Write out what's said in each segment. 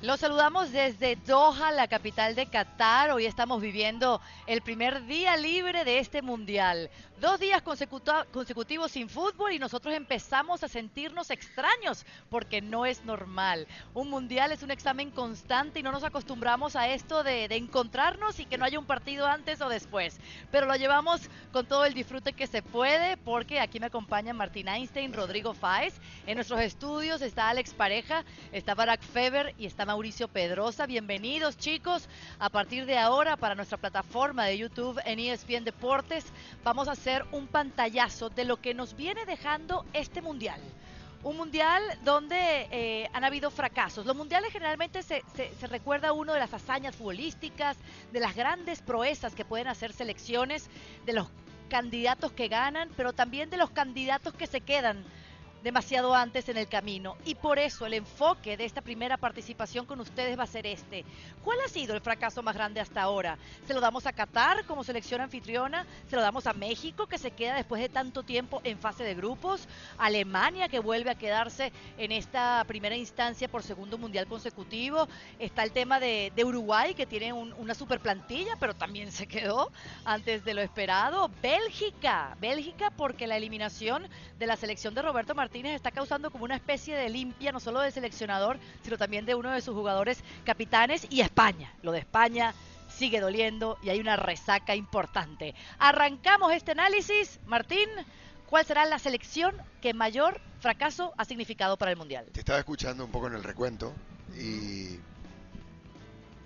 Los saludamos desde Doha, la capital de Qatar. Hoy estamos viviendo el primer día libre de este mundial. 2 días consecutivos sin fútbol y nosotros empezamos a sentirnos extraños porque no es normal. Un mundial es un examen constante y no nos acostumbramos a esto de encontrarnos y que no haya un partido antes o después. Pero lo llevamos con todo el disfrute que se puede porque aquí me acompañan Martín Einstein, Rodrigo Fáez. En nuestros estudios está Alex Pareja, está Barack Feber y está Mauricio Pedrosa. Bienvenidos, chicos. A partir de ahora, para nuestra plataforma de YouTube en ESPN Deportes, vamos a hacer un pantallazo de lo que nos viene dejando este mundial. Un mundial donde han habido fracasos. Los mundiales generalmente se recuerda uno de las hazañas futbolísticas, de las grandes proezas que pueden hacer selecciones, de los candidatos que ganan, pero también de los candidatos que se quedan demasiado antes en el camino. Y por eso el enfoque de esta primera participación con ustedes va a ser este. ¿Cuál ha sido el fracaso más grande hasta ahora? ¿Se lo damos a Qatar como selección anfitriona? ¿Se lo damos a México, que se queda después de tanto tiempo en fase de grupos? ¿Alemania, que vuelve a quedarse en esta primera instancia por segundo mundial consecutivo? Está el tema de Uruguay, que tiene una super plantilla, pero también se quedó antes de lo esperado. Bélgica porque la eliminación de la selección de Roberto Martínez está causando como una especie de limpia, no solo del seleccionador, sino también de uno de sus jugadores capitanes. Y España, lo de España sigue doliendo y hay una resaca importante. Arrancamos este análisis. Martín, ¿cuál será la selección que mayor fracaso ha significado para el Mundial? Te estaba escuchando un poco en el recuento y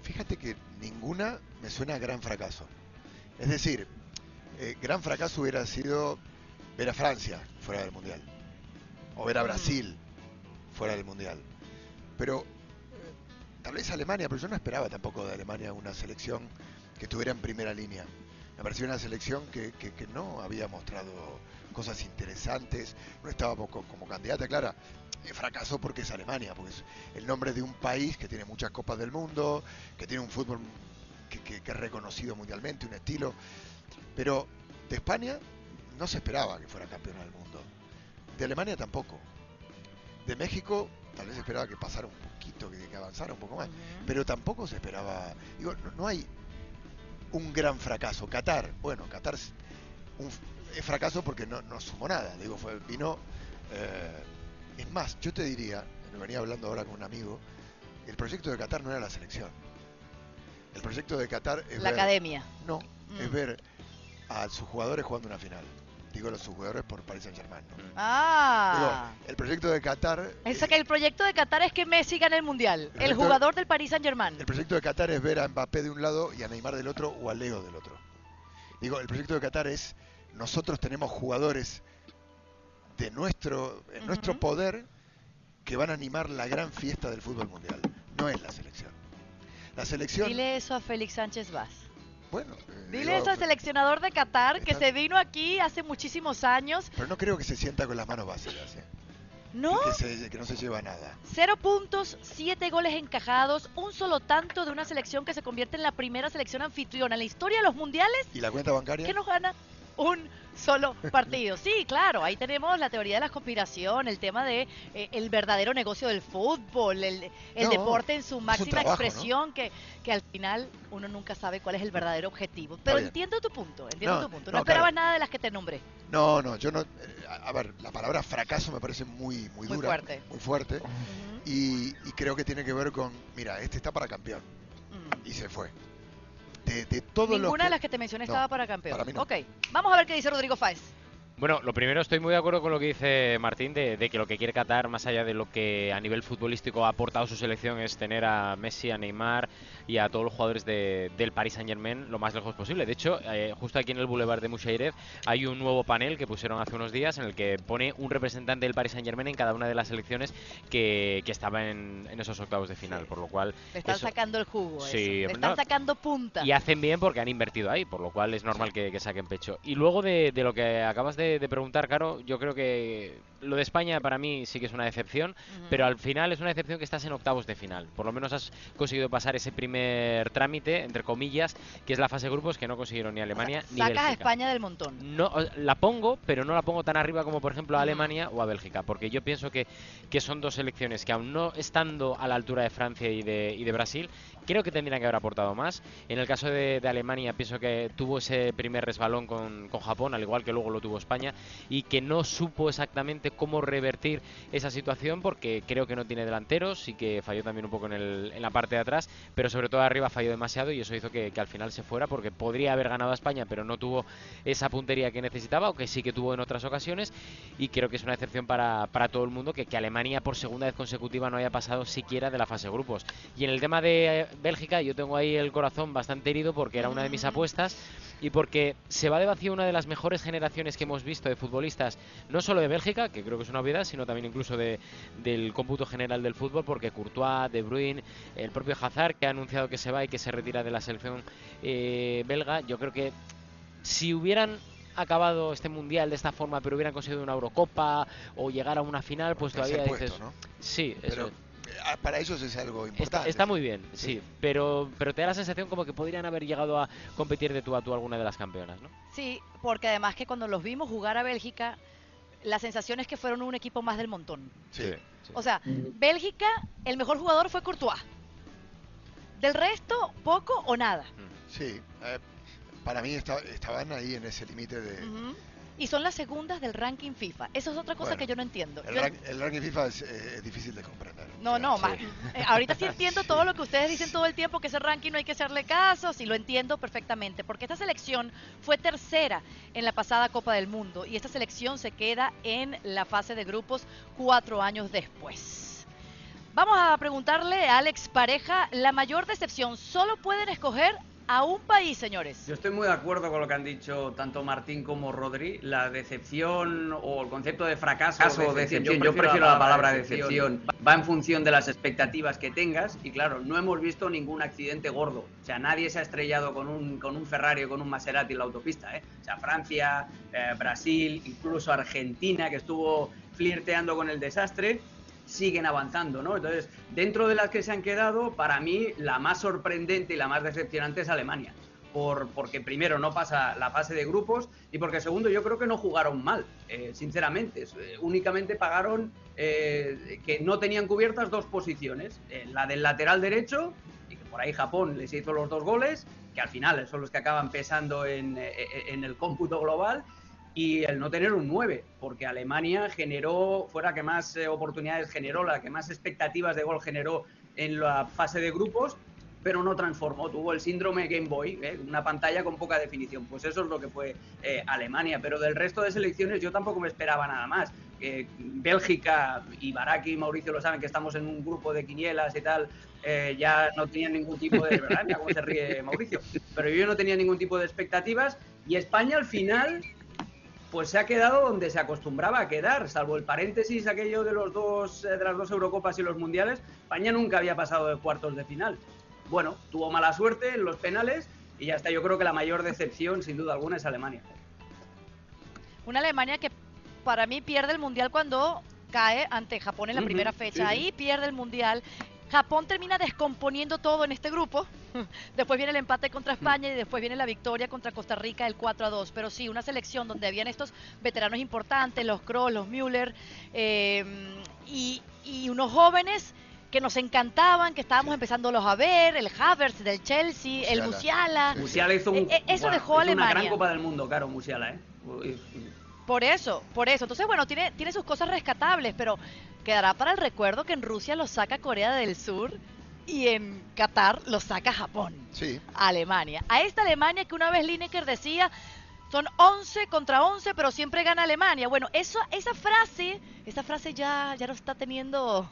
fíjate que ninguna me suena a gran fracaso. Es decir, gran fracaso hubiera sido ver a Francia fuera del Mundial o ver a Brasil fuera del Mundial. Pero tal vez Alemania, pero yo no esperaba tampoco de Alemania una selección que estuviera en primera línea. Me pareció una selección que no había mostrado cosas interesantes, no estaba como candidata, claro. Fracasó porque es Alemania, porque es el nombre de un país que tiene muchas copas del mundo, que tiene un fútbol que es reconocido mundialmente, un estilo. Pero de España no se esperaba que fuera campeona del mundo. De Alemania tampoco. De México tal vez se esperaba que pasara un poquito, que avanzara un poco más. Pero tampoco se esperaba. Digo, no hay un gran fracaso. Qatar, bueno, Qatar es fracaso porque no sumó nada. Digo, vino. Es más, yo te diría, me venía hablando ahora con un amigo, el proyecto de Qatar no era la selección. El proyecto de Qatar es la academia. No, es ver a sus jugadores jugando una final. Digo sus jugadores por Paris Saint-Germain, ¿no? Digo, el proyecto de Qatar... Que el proyecto de Qatar es que Messi gane el Mundial, el jugador del Paris Saint-Germain. El proyecto de Qatar es ver a Mbappé de un lado y a Neymar del otro o a Leo del otro. Digo, el proyecto de Qatar es, nosotros tenemos jugadores de nuestro poder que van a animar la gran fiesta del fútbol mundial. No es la selección. La selección... Dile eso a Félix Sánchez Vaz. Bueno, dile eso al seleccionador de Qatar, que se vino aquí hace muchísimos años. Pero no creo que se sienta con las manos vacías, ¿eh? ¿No? Que no se lleva nada. 0 puntos, 7 goles encajados, un solo tanto de una selección que se convierte en la primera selección anfitriona en la historia de los mundiales. ¿Y la cuenta bancaria? Que nos gana un solo partido. Sí, claro, ahí tenemos la teoría de la conspiración, el tema de el verdadero negocio del fútbol, el deporte en su máxima expresión, ¿no? que al final uno nunca sabe cuál es el verdadero objetivo. Pero entiendo tu punto, No esperabas nada de las que te nombré. No, yo no... A ver, la palabra fracaso me parece muy dura, muy fuerte, y creo que tiene que ver con, mira, este está para campeón, y se fue. De todo Ninguna de las que te mencioné estaba para campeón. Para mí no. Ok, vamos a ver qué dice Rodrigo Fáez. Bueno, lo primero, estoy muy de acuerdo con lo que dice Martín, de que lo que quiere Qatar, más allá de lo que a nivel futbolístico ha aportado su selección, es tener a Messi, a Neymar y a todos los jugadores del Paris Saint-Germain lo más lejos posible. De hecho, justo aquí en el Boulevard de Mushairez hay un nuevo panel que pusieron hace unos días en el que pone un representante del Paris Saint-Germain en cada una de las selecciones que estaba en esos octavos de final, por lo cual... Le están sacando el jugo, sí, le están sacando punta. Y hacen bien porque han invertido ahí, por lo cual es normal que saquen pecho. Y luego de lo que acabas de preguntar, Caro, yo creo que lo de España para mí sí que es una decepción, pero al final es una decepción que estás en octavos de final. Por lo menos has conseguido pasar ese primer trámite, entre comillas, que es la fase de grupos, que no consiguieron ni Alemania ni Sacas Bélgica. a España del montón. No, la pongo, pero no la pongo tan arriba como por ejemplo a Alemania o a Bélgica, porque yo pienso que son dos selecciones que aún no estando a la altura de Francia y de Brasil, creo que tendrían que haber aportado más. En el caso de Alemania pienso que tuvo ese primer resbalón con Japón, al igual que luego lo tuvo España, y que no supo exactamente cómo revertir esa situación, porque creo que no tiene delanteros y que falló también un poco en la parte de atrás, pero sobre todo arriba falló demasiado y eso hizo que al final se fuera, porque podría haber ganado a España, pero no tuvo esa puntería que necesitaba, o que sí que tuvo en otras ocasiones, y creo que es una decepción para todo el mundo que Alemania por segunda vez consecutiva no haya pasado siquiera de la fase de grupos. Y en el tema de Bélgica yo tengo ahí el corazón bastante herido, porque era una de mis apuestas y porque se va de vacío una de las mejores generaciones que hemos visto de futbolistas, no solo de Bélgica, que creo que es una obviedad, sino también incluso del cómputo general del fútbol, porque Courtois, De Bruyne, el propio Hazard, que ha anunciado que se va y que se retira de la selección belga. Yo creo que si hubieran acabado este mundial de esta forma, pero hubieran conseguido una Eurocopa o llegar a una final, pues todavía puesto, dices, ¿no? sí, pero eso para ellos es algo importante. está muy bien, sí, pero te da la sensación como que podrían haber llegado a competir de tú a tú alguna de las campeonas, ¿no? Sí, porque además que cuando los vimos jugar a Bélgica, la sensación es que fueron un equipo más del montón. Sí. O sea, Bélgica, el mejor jugador fue Courtois. Del resto, poco o nada. Sí, para mí estaban ahí en ese límite de... Y son las segundas del ranking FIFA. Eso es otra cosa que yo no entiendo. El ranking FIFA es difícil de comprender. No, ahorita sí entiendo todo lo que ustedes dicen todo el tiempo, que ese ranking no hay que hacerle caso, sí lo entiendo perfectamente, porque esta selección fue tercera en la pasada Copa del Mundo y esta selección se queda en la fase de grupos 4 años después. Vamos a preguntarle a Alex Pareja, la mayor decepción, solo pueden escoger a un país, señores. Yo estoy muy de acuerdo con lo que han dicho tanto Martín como Rodri. La decepción o el concepto de fracaso o decepción, yo prefiero la palabra decepción. Va en función de las expectativas que tengas y claro, no hemos visto ningún accidente gordo. O sea, nadie se ha estrellado con un Ferrari o con un Maserati en la autopista, ¿eh? O sea, Francia, Brasil, incluso Argentina, que estuvo flirteando con el desastre, siguen avanzando, ¿no? Entonces, dentro de las que se han quedado, para mí la más sorprendente y la más decepcionante es Alemania, porque primero no pasa la fase de grupos y porque segundo yo creo que no jugaron mal, sinceramente, únicamente pagaron que no tenían cubiertas 2 posiciones, la del lateral derecho, y que por ahí Japón les hizo los 2 goles, que al final son los que acaban pesando en el cómputo global, y el no tener un 9, porque Alemania fue la que más oportunidades generó, la que más expectativas de gol generó en la fase de grupos, pero no transformó, tuvo el síndrome Game Boy, una pantalla con poca definición. Pues eso es lo que fue Alemania, pero del resto de selecciones yo tampoco me esperaba nada más. Bélgica, y Baraki y Mauricio lo saben, que estamos en un grupo de quinielas y tal, ya no tenían ningún tipo de... ¿verdad? Mira cómo se ríe Mauricio. Pero yo no tenía ningún tipo de expectativas, y España al final... pues se ha quedado donde se acostumbraba a quedar, salvo el paréntesis aquello de las 2 Eurocopas y los Mundiales. España nunca había pasado de cuartos de final. Bueno, tuvo mala suerte en los penales y ya está. Yo creo que la mayor decepción, sin duda alguna, es Alemania. Una Alemania que para mí pierde el Mundial cuando cae ante Japón en la primera fecha. Sí. Ahí pierde el Mundial. Japón termina descomponiendo todo en este grupo. Después viene el empate contra España y después viene la victoria contra Costa Rica, el 4-2. Pero sí, una selección donde habían estos veteranos importantes, los Kroos, los Müller, y unos jóvenes que nos encantaban, que estábamos empezándolos a ver, el Havertz del Chelsea, el Musiala. Musiala hizo eso dejó a Alemania. Una gran Copa del Mundo, claro, Musiala, ¿eh? Por eso. Entonces, bueno, tiene sus cosas rescatables, pero quedará para el recuerdo que en Rusia lo saca Corea del Sur y en Qatar lo saca Japón. Sí. Alemania. A esta Alemania que una vez Lineker decía, son 11 contra 11, pero siempre gana Alemania. Bueno, esa frase ya no está teniendo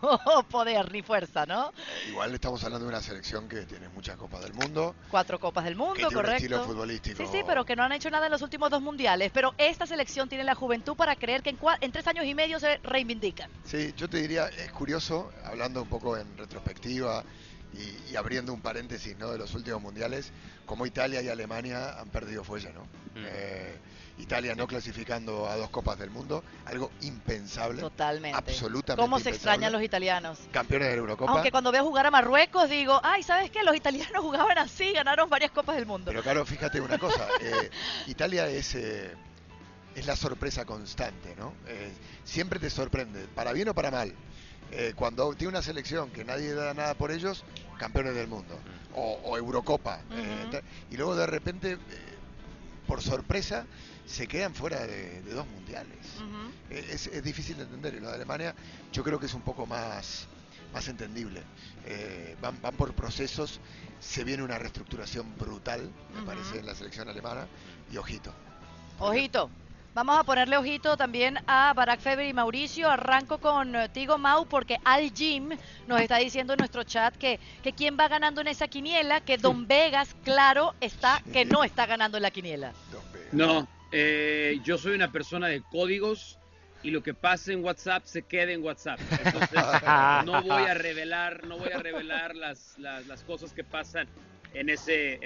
poder ni fuerza, ¿no? Igual estamos hablando de una selección que tiene muchas Copas del Mundo. 4 Copas del Mundo, que tiene correcto. Un estilo futbolístico. Sí, pero que no han hecho nada en los últimos 2 mundiales. Pero esta selección tiene la juventud para creer que en 3 años y medio se reivindican. Sí, yo te diría, es curioso, hablando un poco en retrospectiva y abriendo un paréntesis, ¿no?, de los últimos mundiales, como Italia y Alemania han perdido fuelle, ¿no? Italia no clasificando a 2 Copas del Mundo, algo impensable. Totalmente. Absolutamente ¿Cómo se impensable. extrañan los italianos? Campeones de la Eurocopa. Aunque cuando veo jugar a Marruecos digo, ay, ¿sabes qué? Los italianos jugaban así, ganaron varias Copas del Mundo. Pero claro, fíjate una cosa, Italia es la sorpresa constante, ¿no? Siempre te sorprende, para bien o para mal. Cuando tiene una selección que nadie da nada por ellos, campeones del mundo, o Eurocopa, y luego de repente, por sorpresa, se quedan fuera de 2 mundiales. Es difícil de entender, y lo de Alemania yo creo que es un poco más entendible. Van por procesos, se viene una reestructuración brutal, me parece, en la selección alemana, y ojito. Ojito. Vamos a ponerle ojito también a Barak Feber y Mauricio. Arranco contigo, Mau, porque Al Jim nos está diciendo en nuestro chat que quién va ganando en esa quiniela, que Don Vegas, claro, está que no está ganando en la quiniela. No, yo soy una persona de códigos y lo que pase en WhatsApp se queda en WhatsApp. Entonces no voy a revelar las cosas que pasan en ese.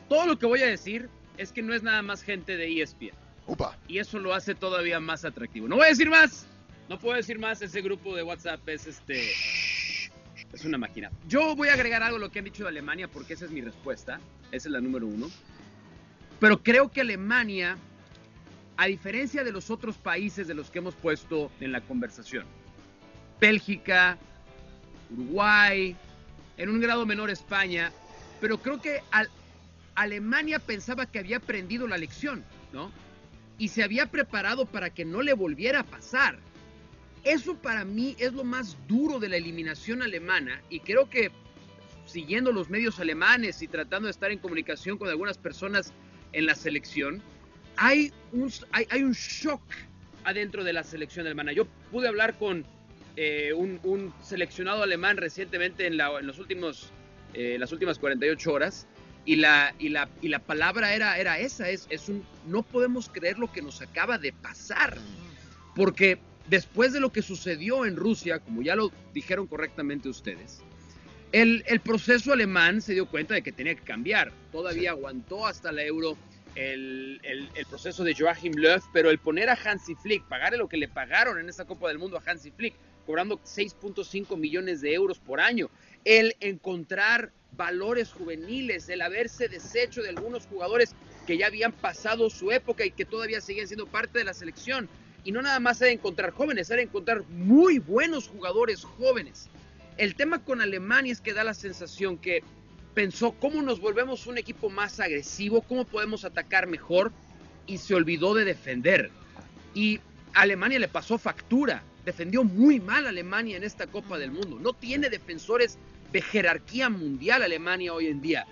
Todo lo que voy a decir es que no es nada más gente de ESPN. Upa. Y eso lo hace todavía más atractivo. No voy a decir más. No puedo decir más. Ese grupo de WhatsApp es una máquina. Yo voy a agregar algo a lo que han dicho de Alemania porque esa es mi respuesta. Esa es la número 1. Pero creo que Alemania, a diferencia de los otros países de los que hemos puesto en la conversación, Bélgica, Uruguay, en un grado menor España, pero creo que Alemania pensaba que había aprendido la lección, ¿no? Y se había preparado para que no le volviera a pasar. Eso para mí es lo más duro de la eliminación alemana, y creo que siguiendo los medios alemanes y tratando de estar en comunicación con algunas personas en la selección, hay un shock adentro de la selección alemana. Yo pude hablar con un seleccionado alemán recientemente en las últimas 48 horas, y la palabra era esa, no podemos creer lo que nos acaba de pasar, porque después de lo que sucedió en Rusia, como ya lo dijeron correctamente ustedes, el proceso alemán se dio cuenta de que tenía que cambiar. Todavía aguantó hasta la Euro el proceso de Joachim Löw, pero el poner a Hansi Flick, pagarle lo que le pagaron en esa Copa del Mundo a Hansi Flick, cobrando 6.5 millones de euros por año, el encontrar valores juveniles, el haberse deshecho de algunos jugadores que ya habían pasado su época y que todavía siguen siendo parte de la selección, y no nada más era encontrar jóvenes, era encontrar muy buenos jugadores jóvenes. El tema con Alemania es que da la sensación que pensó cómo nos volvemos un equipo más agresivo, cómo podemos atacar mejor, y se olvidó de defender. Y a Alemania le pasó factura, defendió muy mal a Alemania en esta Copa del Mundo. No tiene defensores de jerarquía mundial Alemania hoy en día.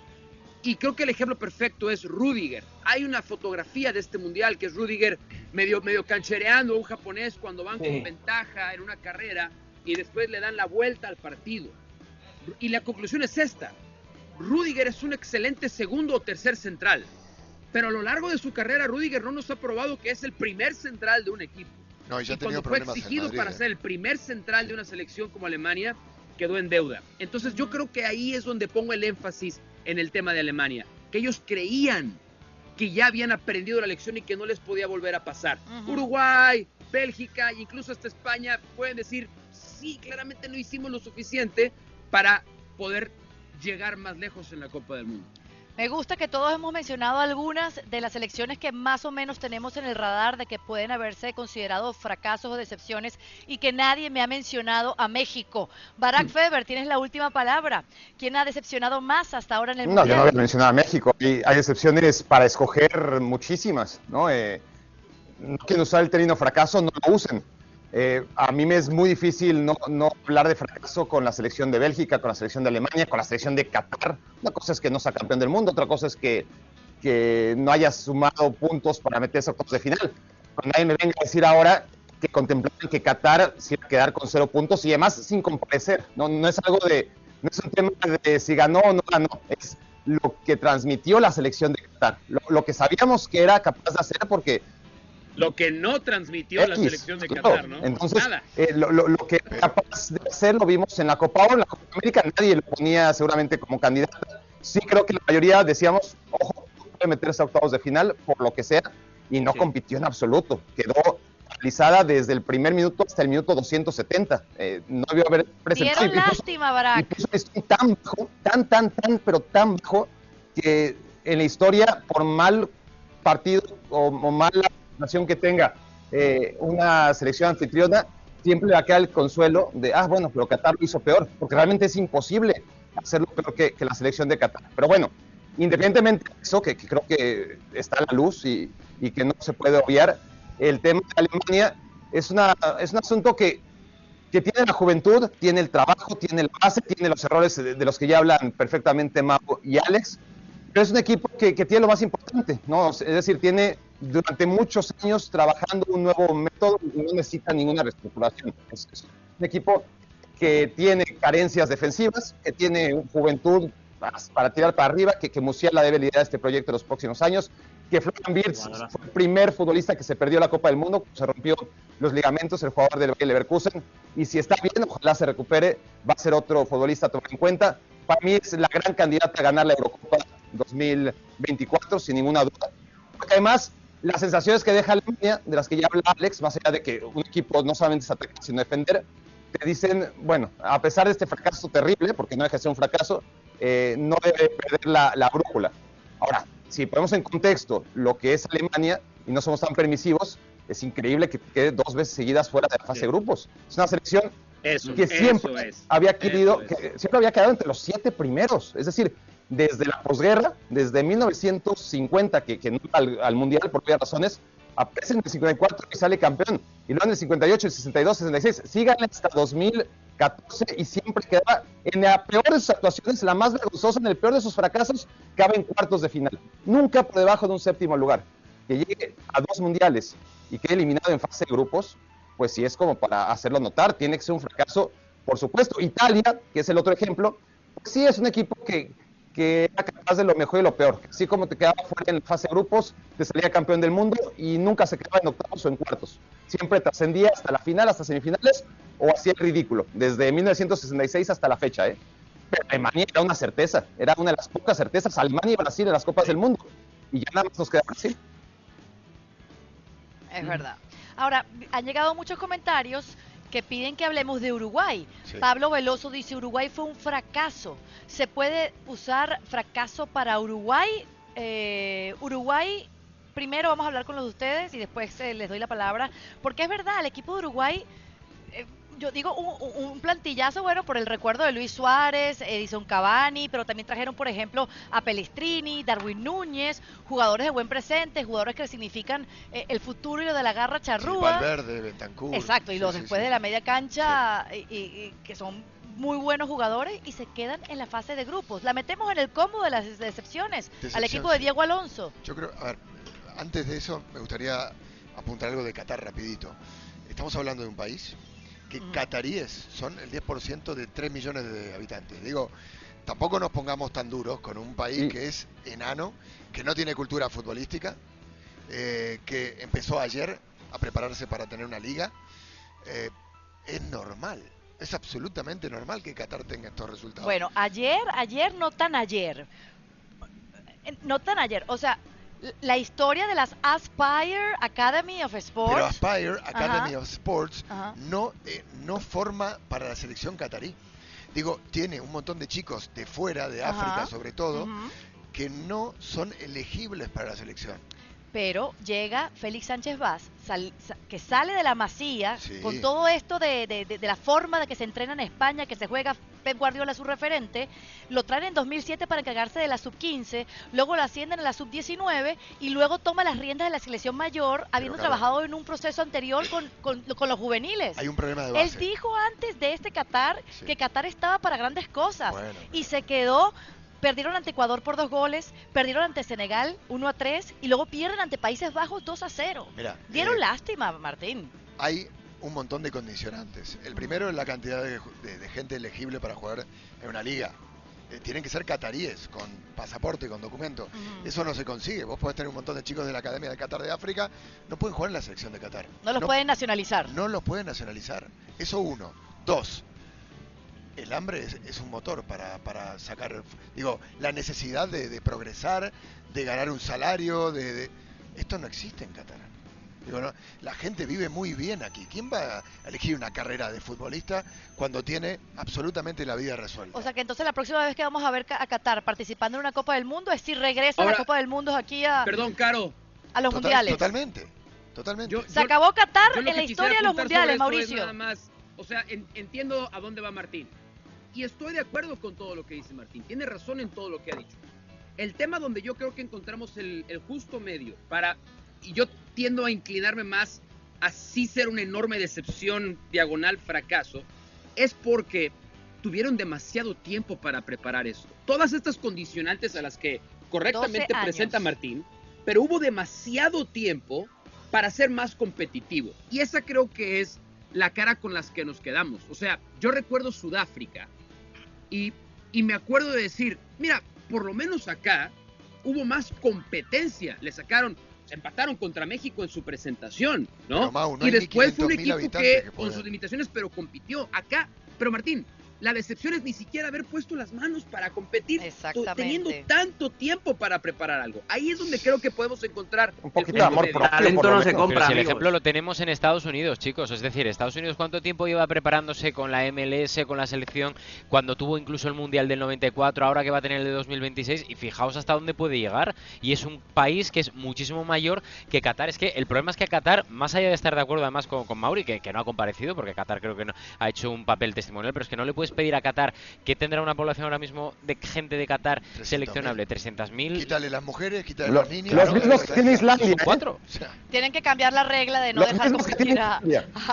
Y creo que el ejemplo perfecto es Rüdiger. Hay una fotografía de este mundial que es Rüdiger medio canchereando a un japonés cuando van con ventaja en una carrera y después le dan la vuelta al partido. Y la conclusión es esta: Rüdiger es un excelente segundo o tercer central, pero a lo largo de su carrera Rüdiger no nos ha probado que es el primer central de un equipo. No, y cuando fue exigido para ser el primer central de una selección como Alemania, quedó en deuda. Entonces yo creo que ahí es donde pongo el énfasis en el tema de Alemania, que ellos creían que ya habían aprendido la lección y que no les podía volver a pasar. Uruguay, Bélgica, incluso hasta España pueden decir, sí, claramente no hicimos lo suficiente para poder llegar más lejos en la Copa del Mundo. Me gusta que todos hemos mencionado algunas de las selecciones que más o menos tenemos en el radar de que pueden haberse considerado fracasos o decepciones, y que nadie me ha mencionado a México. Barak Feber, tienes la última palabra. ¿Quién ha decepcionado más hasta ahora en el Mundial? No, yo no había mencionado a México. Hay excepciones para escoger muchísimas, ¿no? No quieren usar el término fracaso, no lo usen. A mí me es muy difícil no hablar de fracaso con la selección de Bélgica, con la selección de Alemania, con la selección de Qatar. Una cosa es que no sea campeón del mundo, otra cosa es que no haya sumado puntos para meterse a octavos de final. Cuando nadie me venga a decir ahora que contemplaban que Qatar se iba a quedar con 0 puntos y además sin comparecer. No es algo no es un tema de si ganó o no ganó, es lo que transmitió la selección de Qatar, lo que sabíamos que era capaz de hacer, porque Lo que no transmitió la selección de Qatar, ¿no? Entonces, nada. Lo que es capaz de hacer lo vimos en la Copa Oro, en la Copa América nadie lo ponía seguramente como candidato. Sí creo que la mayoría decíamos, ojo, puede meterse a octavos de final por lo que sea, y no compitió en absoluto. Quedó paralizada desde el primer minuto hasta el minuto 270. No debió haber presentado. Dieron lástima, Barak. Incluso tan bajo, pero tan bajo, que en la historia, por mal partido o mala nación que tenga una selección anfitriona, siempre le va a quedar el consuelo de, bueno, pero Qatar lo hizo peor, porque realmente es imposible hacerlo peor que la selección de Qatar. Pero bueno, independientemente de eso, que creo que está a la luz y que no se puede obviar, el tema de Alemania es un asunto que tiene la juventud, tiene el trabajo, tiene la base, tiene los errores de los que ya hablan perfectamente Mau y Alex, pero es un equipo que tiene lo más importante, ¿no? Es decir, tiene durante muchos años trabajando un nuevo método y no necesita ninguna reestructuración. Es un equipo que tiene carencias defensivas, que tiene juventud para tirar para arriba, que Musiala debe liderar este proyecto en los próximos años, que Florian Wirtz fue el primer futbolista que se perdió la Copa del Mundo, se rompió los ligamentos, el jugador del Bayer Leverkusen, y si está bien, ojalá se recupere, va a ser otro futbolista a tomar en cuenta. Para mí es la gran candidata a ganar la Eurocopa 2024, sin ninguna duda. Porque además, las sensaciones que deja Alemania, de las que ya habla Alex, más allá de que un equipo no solamente es atacar, sino defender, te dicen, bueno, a pesar de este fracaso terrible, porque no deja de ser un fracaso, no debe perder la brújula. Ahora, si ponemos en contexto lo que es Alemania y no somos tan permisivos, es increíble que quede 2 veces seguidas fuera de la fase de grupos. Es una selección que siempre había querido, siempre había quedado entre los 7 primeros. Es decir, desde la posguerra, desde 1950, que no al Mundial por varias razones, aparece en el 54 y sale campeón. Y luego en el 58, el 62, 66, sigan hasta 2014 y siempre quedaba en la peor de sus actuaciones, la más vergonzosa, en el peor de sus fracasos, acaba en cuartos de final. Nunca por debajo de un 7º lugar. Que llegue a 2 mundiales y quede eliminado en fase de grupos, pues sí es como para hacerlo notar, tiene que ser un fracaso, por supuesto. Italia, que es el otro ejemplo, pues sí es un equipo que era capaz de lo mejor y lo peor. Así como te quedaba fuera en la fase de grupos, te salía campeón del mundo y nunca se quedaba en octavos o en cuartos. Siempre trascendía hasta la final, hasta semifinales, o hacía el ridículo, desde 1966 hasta la fecha. Pero Alemania era una certeza, era una de las pocas certezas, Alemania y Brasil en las Copas del Mundo. Y ya nada más nos queda Brasil. Es verdad. Ahora, han llegado muchos comentarios que piden que hablemos de Uruguay. Sí. Pablo Veloso dice, Uruguay fue un fracaso. ¿Se puede usar fracaso para Uruguay? Uruguay, primero vamos a hablar con los de ustedes y después les doy la palabra, porque es verdad, el equipo de Uruguay, yo digo un plantillazo, bueno, por el recuerdo de Luis Suárez, Edison Cavani, pero también trajeron, por ejemplo, a Pelestrini, Darwin Núñez, jugadores de buen presente, jugadores que significan el futuro y lo de la garra charrúa. Sí, Valverde, Bentancur. Exacto, y los después de la media cancha, y que son muy buenos jugadores y se quedan en la fase de grupos. La metemos en el combo de las decepciones al equipo de Diego Alonso. Yo creo, a ver, antes de eso me gustaría apuntar algo de Qatar rapidito. Estamos hablando de un país que cataríes son el 10% de 3 millones de habitantes. Digo, tampoco nos pongamos tan duros con un país que es enano, que no tiene cultura futbolística, que empezó ayer a prepararse para tener una liga. Es normal, es absolutamente normal que Qatar tenga estos resultados. Bueno, ayer, no tan ayer. No tan ayer, o sea, la historia de las Aspire Academy of Sports. Pero Aspire Academy of Sports no forma para la selección catarí. Digo, tiene un montón de chicos de fuera, de África sobre todo, que no son elegibles para la selección. Pero llega Félix Sánchez Vaz, que sale de la Masía, con todo esto de la forma de que se entrena en España, que se juega, Pep Guardiola su referente, lo traen en 2007 para encargarse de la sub-15, luego lo ascienden a la sub-19 y luego toma las riendas de la selección mayor, habiendo trabajado en un proceso anterior con los juveniles. Hay un problema de base. Él dijo antes de este Qatar que Qatar estaba para grandes cosas y se quedó. Perdieron ante Ecuador por 2 goles, perdieron ante Senegal 1-3 y luego pierden ante Países Bajos 2-0. Mira, dieron lástima, Martín. Hay un montón de condicionantes. El primero es la cantidad de gente elegible para jugar en una liga. tienen que ser cataríes, con pasaporte, con documento. Eso no se consigue. Vos podés tener un montón de chicos de la Academia de Qatar de África, no pueden jugar en la selección de Qatar. No los pueden nacionalizar. No los pueden nacionalizar. Eso uno. Dos, el hambre es un motor para sacar, digo, la necesidad de progresar, de ganar un salario, esto no existe en Qatar. Digo, no, la gente vive muy bien aquí. ¿Quién va a elegir una carrera de futbolista cuando tiene absolutamente la vida resuelta? O sea que entonces la próxima vez que vamos a ver a Qatar participando en una Copa del Mundo es si regresa a la Copa del Mundo aquí Perdón, Caro. A los mundiales. Totalmente. Se acabó Qatar en la historia de los mundiales, Mauricio. Nada más, o sea, entiendo a dónde va Martín. Y estoy de acuerdo con todo lo que dice Martín. Tiene razón en todo lo que ha dicho. El tema donde yo creo que encontramos el justo medio y yo tiendo a inclinarme más a sí ser una enorme decepción, diagonal fracaso, es porque tuvieron demasiado tiempo para preparar eso. Todas estas condicionantes a las que correctamente presenta Martín, pero hubo demasiado tiempo para ser más competitivo. Y esa creo que es la cara con las que nos quedamos. O sea, yo recuerdo Sudáfrica y me acuerdo de decir, mira, por lo menos acá hubo más competencia. Se empataron contra México en su presentación, ¿no? Mau, y después fue un equipo que con sus limitaciones, pero compitió acá. Pero Martín, la decepción es ni siquiera haber puesto las manos para competir, teniendo tanto tiempo para preparar algo. Ahí es donde creo que podemos encontrar un poquito de amor propio. Talento no se compra. Pero si el ejemplo lo tenemos en Estados Unidos, chicos. Es decir, Estados Unidos, ¿cuánto tiempo lleva preparándose con la MLS, con la selección, cuando tuvo incluso el Mundial del 94, ahora que va a tener el de 2026? Y fijaos hasta dónde puede llegar. Y es un país que es muchísimo mayor que Qatar. Es que el problema es que Qatar, más allá de estar de acuerdo además con Mauri, que no ha comparecido, porque Qatar creo que no ha hecho un papel testimonial, pero es que no le puedes pedir a Qatar, que tendrá una población ahora mismo de gente de Qatar seleccionable, 300.000. Quítale las mujeres, quítale los niños. Los mismos que tiene Islandia. ¿Cuatro? Tienen que cambiar la regla de no dejar competir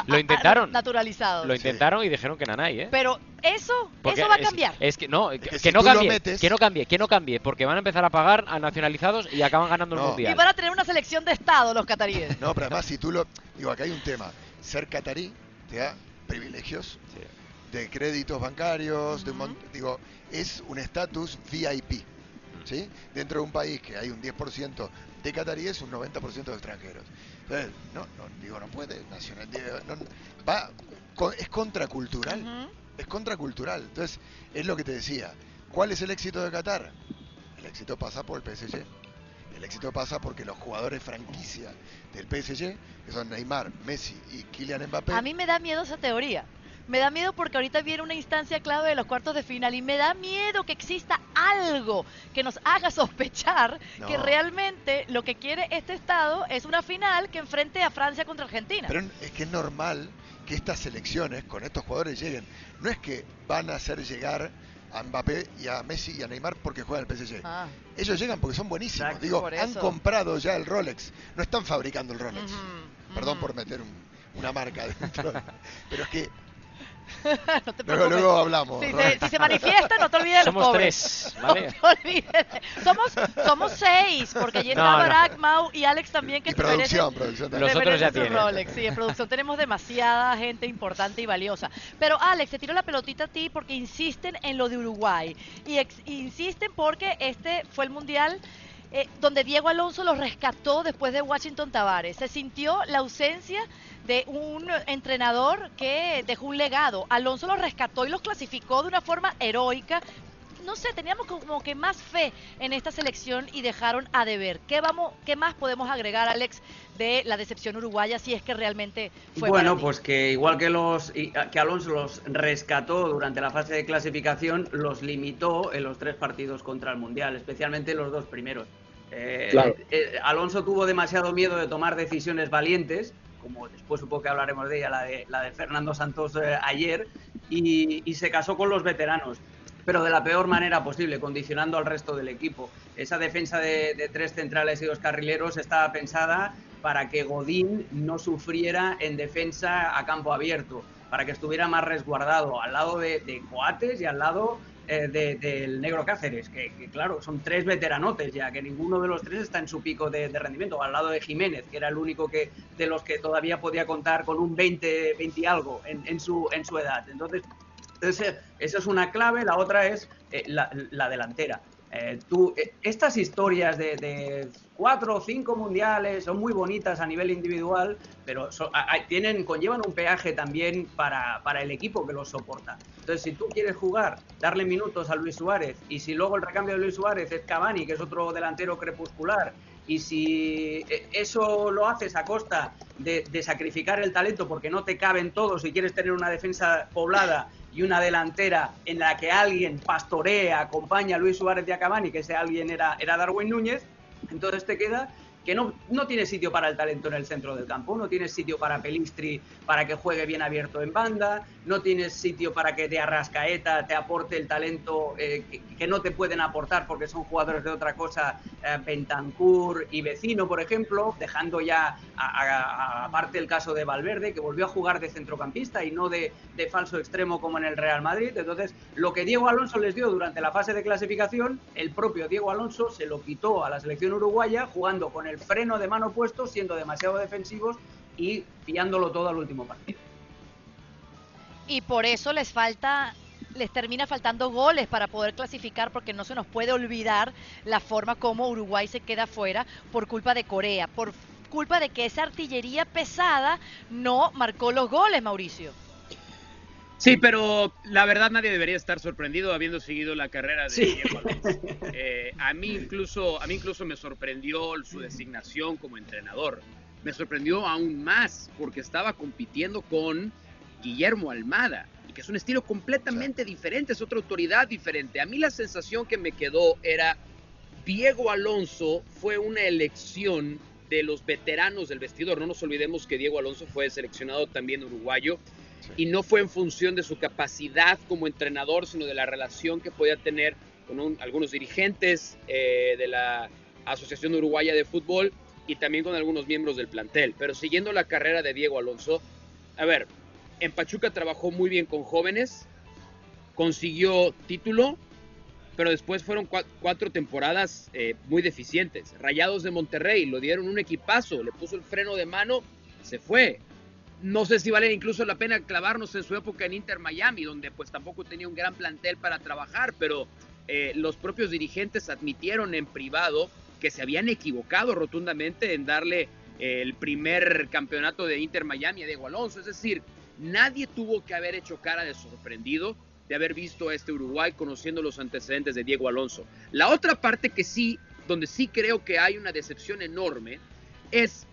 lo intentaron. Naturalizados. Lo intentaron y dijeron que nanay, ¿eh? Pero eso va a cambiar. Es que no, que no cambie, porque van a empezar a pagar a nacionalizados y acaban ganando el mundial. Y van a tener una selección de Estado los cataríes. No, pero además digo, acá hay un tema. Ser catarí te da privilegios. Sí. De créditos bancarios, digo, es un estatus VIP, ¿sí? Dentro de un país que hay un 10% de cataríes, un 90% de extranjeros. Entonces, no puede es contracultural, es contracultural. Entonces, es lo que te decía. ¿Cuál es el éxito de Qatar? El éxito pasa por el PSG. El éxito pasa porque los jugadores franquicia del PSG, que son Neymar, Messi y Kylian Mbappé. A mí me da miedo esa teoría. Me da miedo porque ahorita viene una instancia clave de los cuartos de final y me da miedo que exista algo que nos haga sospechar que realmente lo que quiere este Estado es una final que enfrente a Francia contra Argentina. Pero es que es normal que estas selecciones con estos jugadores lleguen. No es que van a hacer llegar a Mbappé y a Messi y a Neymar porque juegan el PSG. Ellos llegan porque son buenísimos. Exacto, digo, han comprado ya el Rolex. No están fabricando el Rolex. Perdón por meter una marca dentro. Pero es que no te preocupes. Luego hablamos. Si se manifiesta, no te olvides de los pobres. Somos 3, ¿vale? No te olvides. Somos 6, porque ya está Barack, Mau y Alex también, que y producción los otros ya tienen. Rolex. Sí, en producción tenemos demasiada gente importante y valiosa. Pero Alex, te tiro la pelotita a ti porque insisten en lo de Uruguay. Y insisten porque este fue el Mundial donde Diego Alonso los rescató después de Washington Tavares. Se sintió la ausencia de un entrenador que dejó un legado. Alonso los rescató y los clasificó de una forma heroica. No sé, teníamos como que más fe en esta selección y dejaron a deber. ¿Qué más podemos agregar, Alex, de la decepción uruguaya si es que realmente fue bueno, pues que igual que Alonso los rescató durante la fase de clasificación, los limitó en los 3 partidos contra el Mundial, especialmente los 2 primeros. Claro. Alonso tuvo demasiado miedo de tomar decisiones valientes, como después supongo que hablaremos de ella, la de Fernando Santos ayer, y se casó con los veteranos, pero de la peor manera posible, condicionando al resto del equipo. Esa defensa de 3 centrales y 2 carrileros estaba pensada para que Godín no sufriera en defensa a campo abierto, para que estuviera más resguardado al lado de Coates y al lado del Negro Cáceres, que claro, son 3 veteranotes ya, que ninguno de los 3 está en su pico de rendimiento, al lado de Jiménez, que era el único de los que todavía podía contar con un 20 y algo en su edad. Entonces, Entonces, esa es una clave. La otra es la delantera. Estas historias de 4 o 5 mundiales son muy bonitas a nivel individual, pero conllevan un peaje también para el equipo que los soporta. Entonces, si tú quieres jugar, darle minutos a Luis Suárez, y si luego el recambio de Luis Suárez es Cavani, que es otro delantero crepuscular, y si eso lo haces a costa de sacrificar el talento porque no te caben todos y quieres tener una defensa poblada y una delantera en la que alguien pastorea, acompaña a Luis Suárez y a Cavani, que ese alguien era Darwin Núñez, entonces te queda que no tiene sitio para el talento en el centro del campo, no tienes sitio para Pelistri para que juegue bien abierto en banda, no tienes sitio para que de Arrascaeta te aporte el talento que no te pueden aportar porque son jugadores de otra cosa, Bentancur y Vecino, por ejemplo, dejando ya aparte el caso de Valverde, que volvió a jugar de centrocampista y no de falso extremo como en el Real Madrid. Entonces, lo que Diego Alonso les dio durante la fase de clasificación, el propio Diego Alonso se lo quitó a la selección uruguaya jugando con el freno de mano puesto, siendo demasiado defensivos y pillándolo todo al último partido. Y por eso les termina faltando goles para poder clasificar, porque no se nos puede olvidar la forma como Uruguay se queda fuera por culpa de Corea, por culpa de que esa artillería pesada no marcó los goles, Mauricio. Sí, pero la verdad nadie debería estar sorprendido habiendo seguido la carrera de Diego Alonso. A mí incluso me sorprendió su designación como entrenador. Me sorprendió aún más porque estaba compitiendo con Guillermo Almada, y que es un estilo completamente diferente, es otra autoridad diferente. A mí la sensación que me quedó era: Diego Alonso fue una elección de los veteranos del vestidor. No nos olvidemos que Diego Alonso fue seleccionado también uruguayo, y no fue en función de su capacidad como entrenador, sino de la relación que podía tener con algunos dirigentes de la Asociación Uruguaya de Fútbol y también con algunos miembros del plantel. Pero siguiendo la carrera de Diego Alonso, a ver, en Pachuca trabajó muy bien con jóvenes, consiguió título, pero después fueron 4 temporadas muy deficientes. Rayados de Monterrey, lo dieron un equipazo, le puso el freno de mano, se fue. No sé si vale incluso la pena clavarnos en su época en Inter Miami, donde pues tampoco tenía un gran plantel para trabajar, pero los propios dirigentes admitieron en privado que se habían equivocado rotundamente en darle el primer campeonato de Inter Miami a Diego Alonso. Es decir, nadie tuvo que haber hecho cara de sorprendido de haber visto a este Uruguay conociendo los antecedentes de Diego Alonso. La otra parte que sí, donde sí creo que hay una decepción enorme, es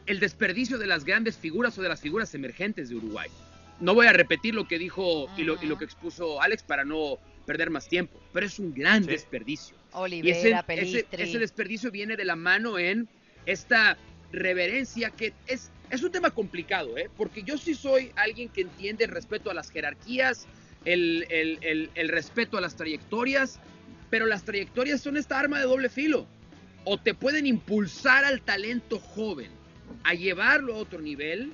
el desperdicio de las grandes figuras o de las figuras emergentes de Uruguay. No voy a repetir lo que dijo y lo que expuso Alex para no perder más tiempo, pero es un gran desperdicio. Olivera, y ese desperdicio viene de la mano en esta reverencia que es un tema complicado, porque yo sí soy alguien que entiende el respeto a las jerarquías, el respeto a las trayectorias, pero las trayectorias son esta arma de doble filo. O te pueden impulsar al talento joven a llevarlo a otro nivel,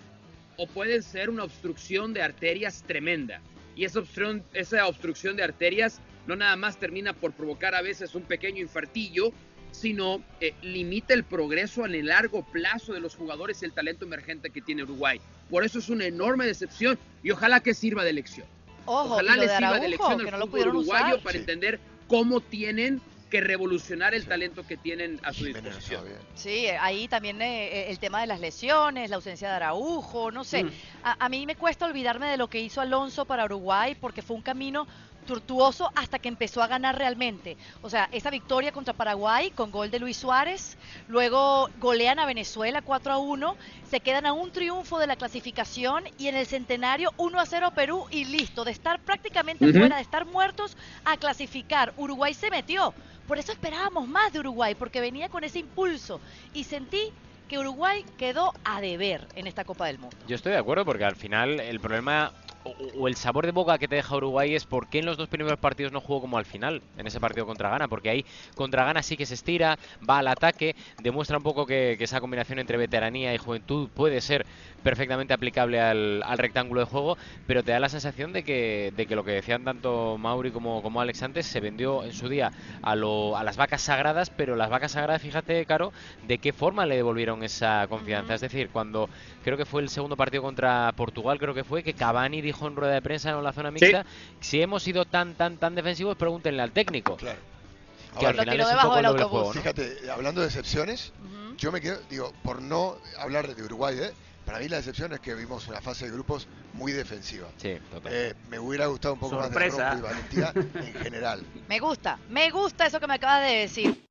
o pueden ser una obstrucción de arterias tremenda. Y esa obstrucción de arterias no nada más termina por provocar a veces un pequeño infartillo, sino limita el progreso en el largo plazo de los jugadores y el talento emergente que tiene Uruguay. Por eso es una enorme decepción, y ojalá que sirva de lección. Ojalá les sirva de lección al fútbol uruguayo para entender cómo tienen que revolucionar el talento que tienen a su disposición. Sí, ahí también el tema de las lesiones, la ausencia de Araujo, no sé. A mí me cuesta olvidarme de lo que hizo Alonso para Uruguay, porque fue un camino tortuoso hasta que empezó a ganar realmente. O sea, esa victoria contra Paraguay con gol de Luis Suárez, luego golean a Venezuela 4-1, se quedan a un triunfo de la clasificación, y en el centenario 1-0 a Perú, y listo, de estar prácticamente fuera, de estar muertos, a clasificar. Uruguay se metió. Por eso esperábamos más de Uruguay, porque venía con ese impulso, y sentí que Uruguay quedó a deber en esta Copa del Mundo. Yo estoy de acuerdo, porque al final el problema o el sabor de boca que te deja Uruguay es por qué en los 2 primeros partidos no jugó como al final, en ese partido contra Ghana, porque ahí contra Ghana sí que se estira, va al ataque, demuestra un poco que esa combinación entre veteranía y juventud puede ser perfectamente aplicable al rectángulo de juego, pero te da la sensación de que lo que decían tanto Mauri como Alex antes, se vendió en su día a las vacas sagradas, pero las vacas sagradas, fíjate, Caro, de qué forma le devolvieron esa confianza. Es decir, cuando creo que fue el segundo partido contra Portugal, creo que fue, que Cavani dio dijo en rueda de prensa en la zona mixta, si hemos sido tan defensivos, pregúntenle al técnico. Claro. Que al Lo final tiró es un debajo poco el del doble autobús. juego, ¿no? Fíjate, hablando de excepciones, Ujú. yo me quedo, digo, por no hablar de Uruguay, para mí la excepción es que vimos una fase de grupos muy defensiva. Sí, total. Me hubiera gustado un poco Sorpresa. más de Rocco y Valentía en general. Me gusta eso que me acabas de decir.